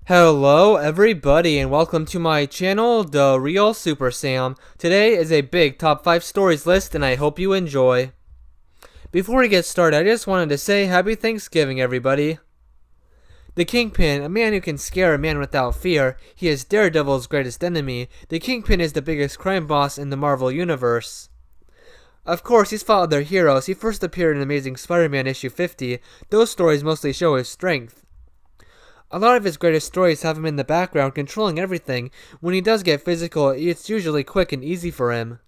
Hello everybody and welcome to my channel, The Real Super Sam. Today is a big top 5 stories list and I hope you enjoy. Before we get started, I just wanted to say happy Thanksgiving everybody. The Kingpin, a man who can scare a man without fear. He is Daredevil's greatest enemy. The Kingpin is the biggest crime boss in the Marvel Universe. Of course, he's fought other heroes. He first appeared in Amazing Spider-Man issue 50. Those stories mostly show his strength. A lot of his greatest stories have him in the background controlling everything. When he does get physical, it's usually quick and easy for him.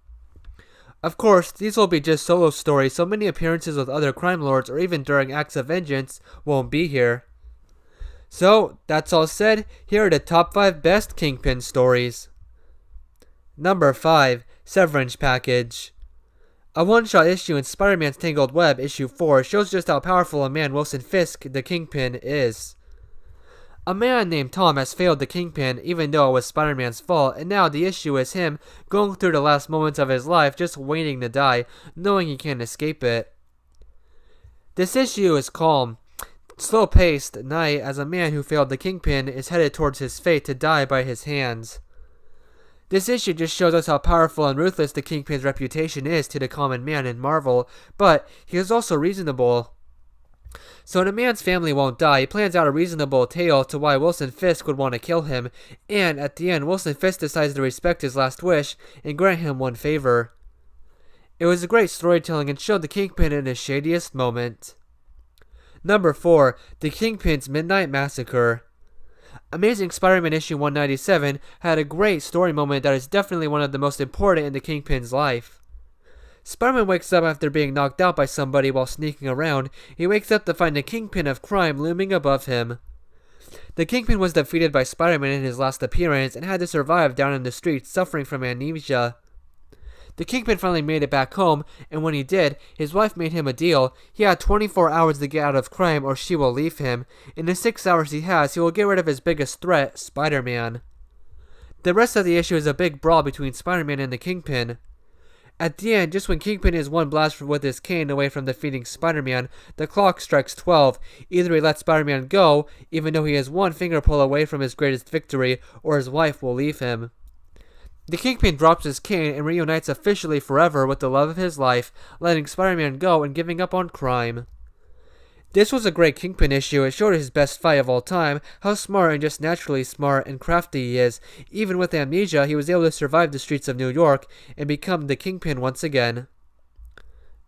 Of course, these will be just solo stories, so many appearances with other crime lords or even during acts of vengeance won't be here. So, that's all said, here are the top 5 best Kingpin stories. Number 5. Severance Package. A one-shot issue in Spider-Man's Tangled Web, issue 4, shows just how powerful a man Wilson Fisk, the Kingpin, is. A man named Tom has failed the Kingpin even though it was Spider-Man's fault, and now the issue is him going through the last moments of his life just waiting to die, knowing he can't escape it. This issue is calm, slow-paced night as a man who failed the Kingpin is headed towards his fate to die by his hands. This issue just shows us how powerful and ruthless the Kingpin's reputation is to the common man in Marvel, but he is also reasonable. So when a man's family won't die, he plans out a reasonable tale to why Wilson Fisk would want to kill him, and at the end, Wilson Fisk decides to respect his last wish and grant him one favor. It was a great storytelling and showed the Kingpin in his shadiest moment. Number 4. The Kingpin's Midnight Massacre. Amazing Spider-Man issue 197 had a great story moment that is definitely one of the most important in the Kingpin's life. Spider-Man wakes up after being knocked out by somebody while sneaking around. He wakes up to find the Kingpin of crime looming above him. The Kingpin was defeated by Spider-Man in his last appearance and had to survive down in the streets suffering from amnesia. The Kingpin finally made it back home, and when he did, his wife made him a deal. He had 24 hours to get out of crime or she will leave him. In the 6 hours he has, he will get rid of his biggest threat, Spider-Man. The rest of the issue is a big brawl between Spider-Man and the Kingpin. At the end, just when Kingpin is one blast with his cane away from defeating Spider-Man, the clock strikes 12. Either he lets Spider-Man go, even though he is one finger pull away from his greatest victory, or his wife will leave him. The Kingpin drops his cane and reunites officially forever with the love of his life, letting Spider-Man go and giving up on crime. This was a great Kingpin issue. It showed his best fight of all time, how smart and just naturally smart and crafty he is. Even with amnesia, he was able to survive the streets of New York and become the Kingpin once again.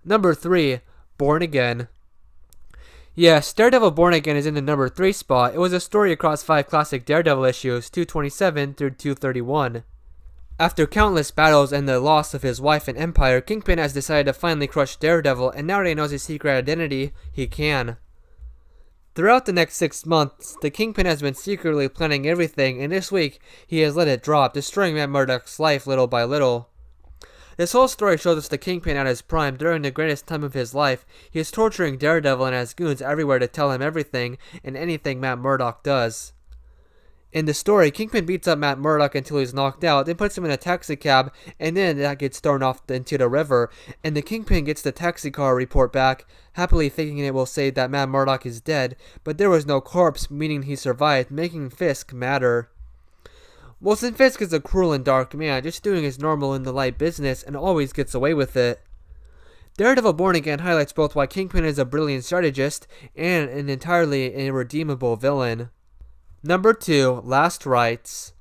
Number 3. Born Again. Yes, Daredevil Born Again is in the number 3 spot. It was a story across 5 classic Daredevil issues, 227 through 231. After countless battles and the loss of his wife and empire, Kingpin has decided to finally crush Daredevil, and now that he knows his secret identity, he can. Throughout the next 6 months, the Kingpin has been secretly planning everything, and this week, he has let it drop, destroying Matt Murdock's life little by little. This whole story shows us the Kingpin at his prime during the greatest time of his life. He is torturing Daredevil and has goons everywhere to tell him everything and anything Matt Murdock does. In the story, Kingpin beats up Matt Murdock until he's knocked out, then puts him in a taxi cab, and then that gets thrown off into the river, and the Kingpin gets the taxi car report back, happily thinking it will say that Matt Murdock is dead, but there was no corpse, meaning he survived, making Fisk madder. Wilson Fisk is a cruel and dark man, just doing his normal in the light business, and always gets away with it. Daredevil Born Again highlights both why Kingpin is a brilliant strategist, and an entirely irredeemable villain. Number 2. Last Rites.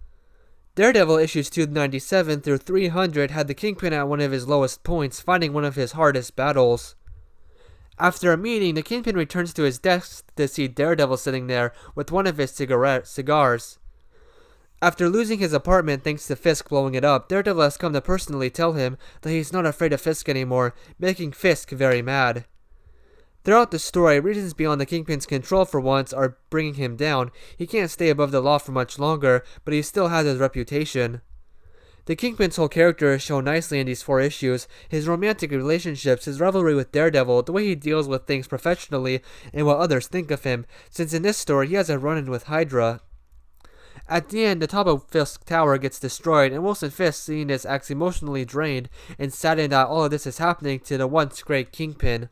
Daredevil issues 297 through 300 had the Kingpin at one of his lowest points, fighting one of his hardest battles. After a meeting, the Kingpin returns to his desk to see Daredevil sitting there with one of his cigars. After losing his apartment thanks to Fisk blowing it up, Daredevil has come to personally tell him that he's not afraid of Fisk anymore, making Fisk very mad. Throughout the story, reasons beyond the Kingpin's control for once are bringing him down. He can't stay above the law for much longer, but he still has his reputation. The Kingpin's whole character is shown nicely in these 4 issues. His romantic relationships, his rivalry with Daredevil, the way he deals with things professionally, and what others think of him, since in this story he has a run-in with Hydra. At the end, the top of Fisk Tower gets destroyed, and Wilson Fisk, seeing this, acts emotionally drained and saddened that all of this is happening to the once great Kingpin.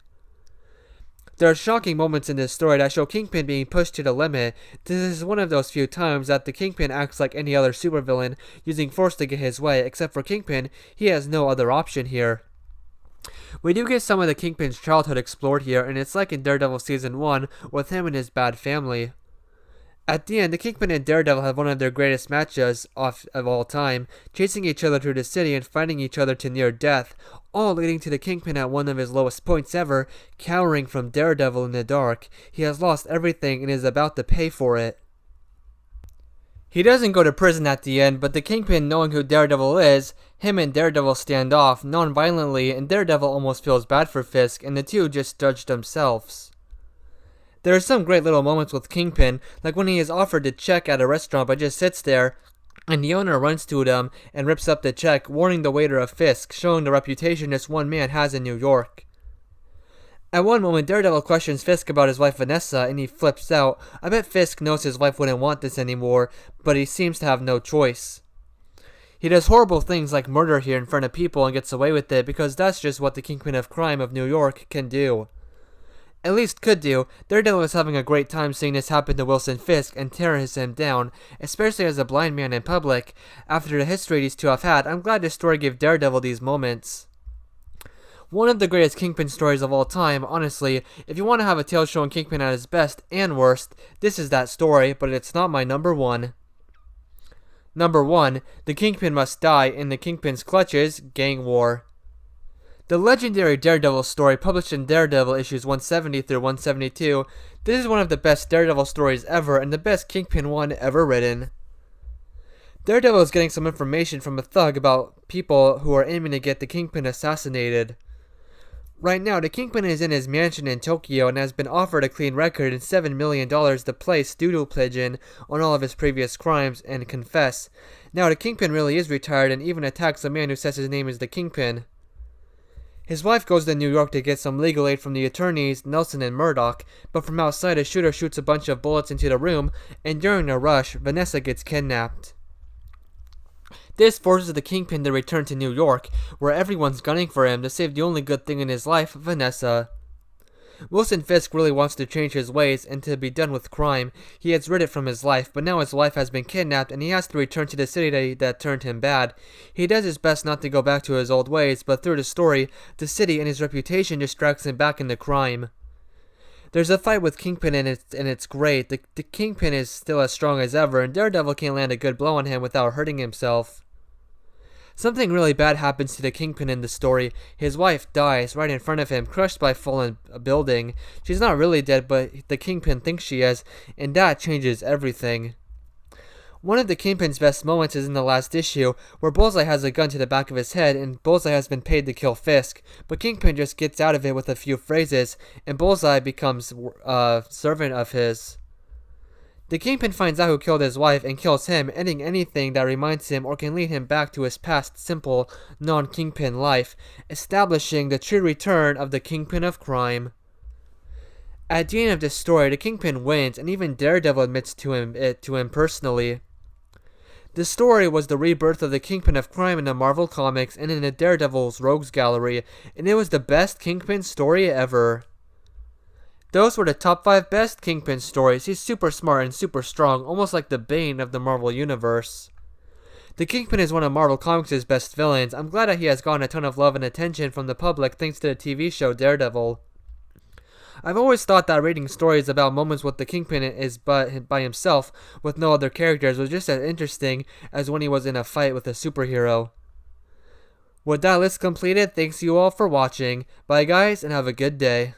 There are shocking moments in this story that show Kingpin being pushed to the limit. This is one of those few times that the Kingpin acts like any other supervillain, using force to get his way, except for Kingpin, he has no other option here. We do get some of the Kingpin's childhood explored here, and it's like in Daredevil Season 1, with him and his bad family. At the end, the Kingpin and Daredevil have one of their greatest matches of all time, chasing each other through the city and fighting each other to near death, all leading to the Kingpin at one of his lowest points ever, cowering from Daredevil in the dark. He has lost everything and is about to pay for it. He doesn't go to prison at the end, but the Kingpin, knowing who Daredevil is, him and Daredevil stand off non-violently, and Daredevil almost feels bad for Fisk, and the two just judge themselves. There are some great little moments with Kingpin, like when he is offered the check at a restaurant but just sits there, and the owner runs to them and rips up the check, warning the waiter of Fisk, showing the reputation this one man has in New York. At one moment, Daredevil questions Fisk about his wife Vanessa, and he flips out. I bet Fisk knows his wife wouldn't want this anymore, but he seems to have no choice. He does horrible things like murder here in front of people and gets away with it because that's just what the Kingpin of Crime of New York can do. At least could do. Daredevil is having a great time seeing this happen to Wilson Fisk and tears him down, especially as a blind man in public. After the history these two have had, I'm glad this story gave Daredevil these moments. One of the greatest Kingpin stories of all time, honestly. If you want to have a tale showing Kingpin at his best and worst, this is that story, but it's not my number one. Number 1. The Kingpin Must Die in the Kingpin's Clutches, Gangwar. The legendary Daredevil story published in Daredevil issues 170 through 172, this is one of the best Daredevil stories ever and the best Kingpin one ever written. Daredevil is getting some information from a thug about people who are aiming to get the Kingpin assassinated. Right now, the Kingpin is in his mansion in Tokyo and has been offered a clean record and $7 million to play Stoodle Pigeon on all of his previous crimes and confess. Now, the Kingpin really is retired and even attacks a man who says his name is the Kingpin. His wife goes to New York to get some legal aid from the attorneys, Nelson and Murdoch, but from outside a shooter shoots a bunch of bullets into the room, and during the rush, Vanessa gets kidnapped. This forces the Kingpin to return to New York, where everyone's gunning for him to save the only good thing in his life, Vanessa. Wilson Fisk really wants to change his ways and to be done with crime. He has rid it from his life, but now his wife has been kidnapped and he has to return to the city that turned him bad. He does his best not to go back to his old ways, but through the story, the city and his reputation distracts him back into crime. There's a fight with Kingpin and it's great. The Kingpin is still as strong as ever, and Daredevil can't land a good blow on him without hurting himself. Something really bad happens to the Kingpin in the story. His wife dies right in front of him, crushed by a fallen building. She's not really dead, but the Kingpin thinks she is, and that changes everything. One of the Kingpin's best moments is in the last issue, where Bullseye has a gun to the back of his head, and Bullseye has been paid to kill Fisk, but Kingpin just gets out of it with a few phrases, and Bullseye becomes a servant of his. The Kingpin finds out who killed his wife and kills him, ending anything that reminds him or can lead him back to his past simple, non-Kingpin life, establishing the true return of the Kingpin of Crime. At the end of this story, the Kingpin wins, and even Daredevil admits to him personally. The story was the rebirth of the Kingpin of Crime in the Marvel Comics and in the Daredevil's Rogues Gallery, and it was the best Kingpin story ever. Those were the top 5 best Kingpin stories. He's super smart and super strong, almost like the Bane of the Marvel Universe. The Kingpin is one of Marvel Comics' best villains. I'm glad that he has gotten a ton of love and attention from the public thanks to the TV show Daredevil. I've always thought that reading stories about moments with the Kingpin is by himself, with no other characters, was just as interesting as when he was in a fight with a superhero. With that list completed, thanks you all for watching. Bye guys, and have a good day.